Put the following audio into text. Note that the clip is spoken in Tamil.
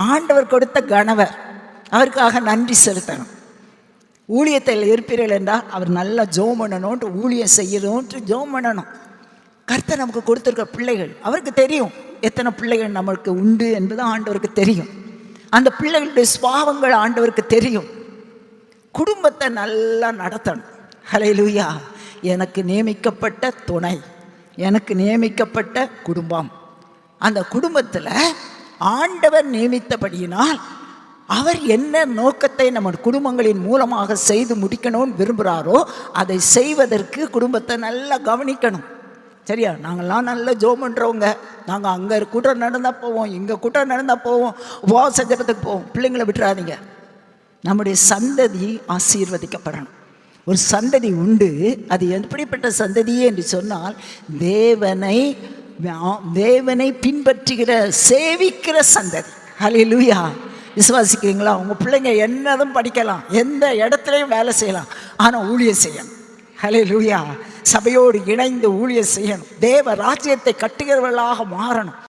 ஆண்டவர் கொடுத்த கணவர், அவருக்காக நன்றி செலுத்தணும். ஊழியத்தில் இருப்பீர்கள் என்றால் அவர் நல்லா ஜோம் பண்ணணும்ன்ட்டு, ஊழியம் செய்யணும்ன்ட்டு ஜோம் பண்ணணும். கர்த்தர் நமக்கு கொடுத்துருக்க பிள்ளைகள், அவருக்கு தெரியும் எத்தனை பிள்ளைகள் நமக்கு உண்டு என்பது ஆண்டவருக்கு தெரியும். அந்த பிள்ளைகளுடைய சுபாவங்கள் ஆண்டவருக்கு தெரியும். குடும்பத்தை நல்லா நடத்தணும். ஹல்லேலூயா. எனக்கு நியமிக்கப்பட்ட துணை, எனக்கு நியமிக்கப்பட்ட குடும்பம், அந்த குடும்பத்தில் ஆண்டவர் நியமித்தபடியினால் அவர் என்ன நோக்கத்தை நம்ம குடும்பங்களின் மூலமாக செய்து முடிக்கணும்னு விரும்புகிறாரோ அதை செய்வதற்கு குடும்பத்தை நல்லா கவனிக்கணும். சரியா? நாங்கள்லாம் நல்ல ஜோம் பண்ணுறவங்க, நாங்கள் அங்கே கூட்டம் நடந்தால் போவோம், இங்கே கூட்டம் நடந்தால் போவோம், உபவாச ஜெபத்துக்கு போவோம். பிள்ளைங்களை விட்டுறாதீங்க. நம்முடைய சந்ததி ஆசீர்வதிக்கப்படணும். ஒரு சந்ததி உண்டு. அது எப்படிப்பட்ட சந்ததியே என்று சொன்னால், தேவனை பின்பற்றுகிற சேவிக்கிற சந்ததி. ஹல்லேலூயா. விசுவாசிக்கிறீங்களா? உங்கள் பிள்ளைங்க என்னதும் படிக்கலாம், எந்த இடத்துலையும் வேலை செய்யலாம், ஆனால் ஊழியம் செய்யணும். ஹல்லேலூயா. சபையோடு இணைந்து ஊழியம் செய்யணும். தேவ ராஜ்யத்தை கட்டுகிறவர்களாக மாறணும்.